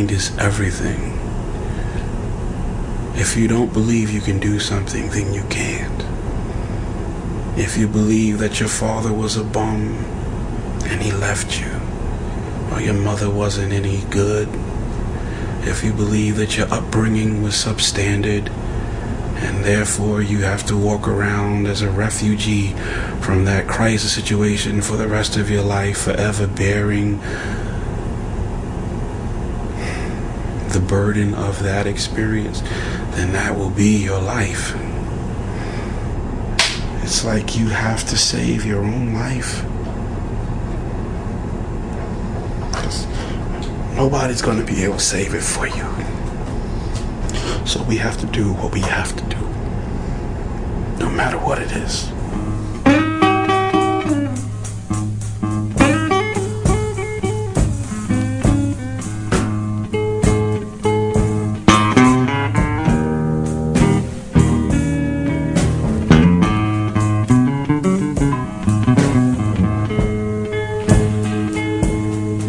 mind is everything. If you don't believe you can do something, then you can't. If you believe that your father was a bum and he left you, or your mother wasn't any good, if you believe that your upbringing was substandard and therefore you have to walk around as a refugee from that crisis situation for the rest of your life, forever bearing the burden of that experience, then that will be your life. It's like you have to save your own life. Because nobody's going to be able to save it for you. So we have to do what we have to do, no matter what it is.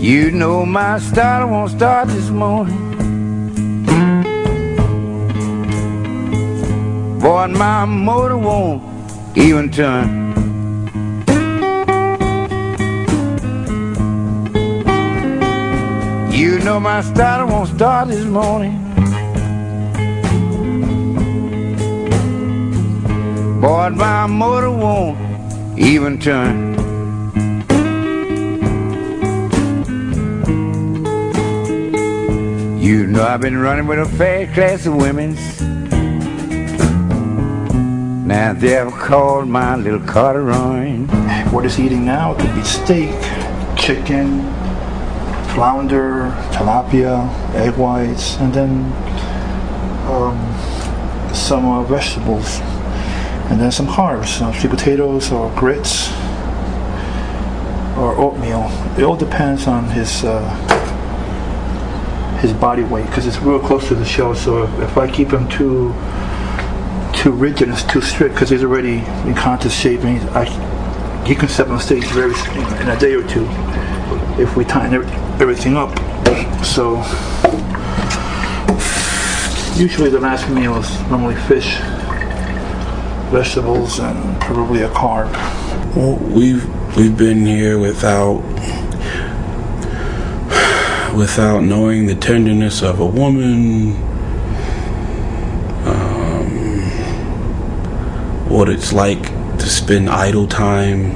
You know my starter won't start this morning. Boy, my motor won't even turn. You know my starter won't start this morning. Boy, my motor won't even turn. You know I've been running with a fair class of women. Now they've called my little Carterine. What is he eating now? It could be steak, chicken, flounder, tilapia, egg whites, and then some vegetables, and then some carbs, sweet potatoes or grits or oatmeal. It all depends on his body weight, because it's real close to the show. So if I keep him too rigid and too strict, because he's already in conscious shape, and he can step on stage very in a day or two if we tighten everything up. So usually the last meal is normally fish, vegetables, and probably a carb. Well, we've been here without knowing the tenderness of a woman, what it's like to spend idle time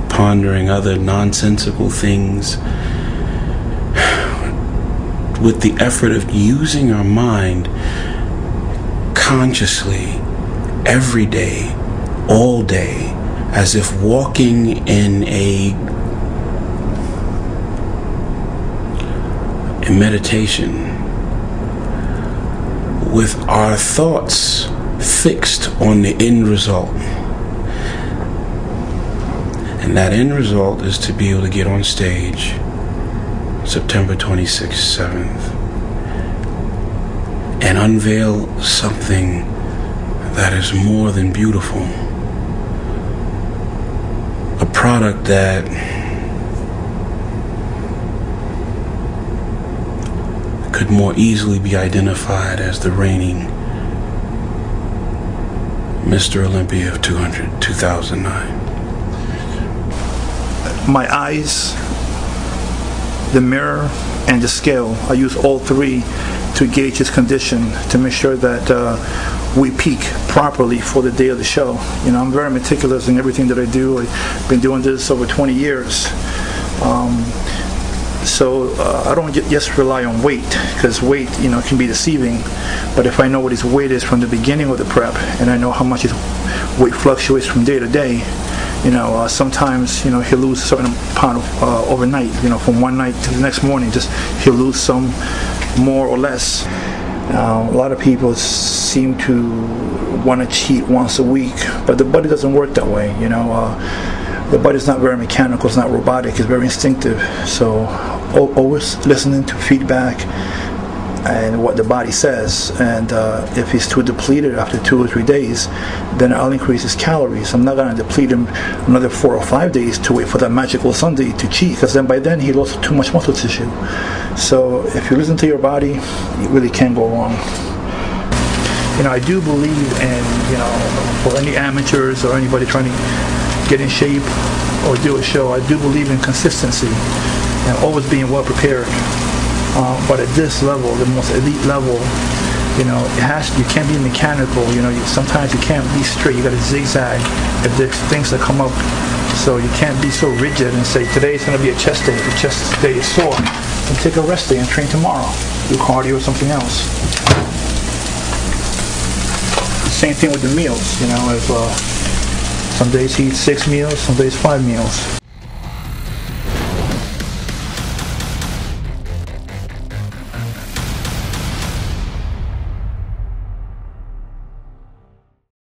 pondering other nonsensical things, with the effort of using our mind consciously every day, all day, as if walking in a meditation, with our thoughts fixed on the end result. And that end result is to be able to get on stage September 26th, 7th, and unveil something that is more than beautiful. A product that could more easily be identified as the reigning Mr. Olympia of 2009. My eyes, the mirror, and the scale, I use all three to gauge his condition, to make sure that we peak properly for the day of the show. You know, I'm very meticulous in everything that I do. I've been doing this over 20 years. So I don't just rely on weight, because weight, can be deceiving. But if I know what his weight is from the beginning of the prep, and I know how much his weight fluctuates from day to day, sometimes he'll lose a certain pound overnight. From one night to the next morning, just he'll lose some more or less. A lot of people seem to want to cheat once a week, but the body doesn't work that way. The body's not very mechanical, it's not robotic, it's very instinctive. So always listening to feedback, and what the body says. And if he's too depleted after 2 or 3 days, then I'll increase his calories. I'm not going to deplete him another 4 or 5 days to wait for that magical Sunday to cheat, because then by then he lost too much muscle tissue. So if you listen to your body, you really can't go wrong. I do believe in, for any amateurs or anybody trying to get in shape or do a show, I do believe in consistency and always being well prepared. But at this level, the most elite level, you can't be mechanical. Sometimes you can't be straight. You got to zigzag if there's things that come up. So you can't be so rigid and say today's going to be a chest day. If the chest day is sore, then take a rest day and train tomorrow. Do cardio or something else. Same thing with the meals. If some days he eats 6 meals, some days 5 meals.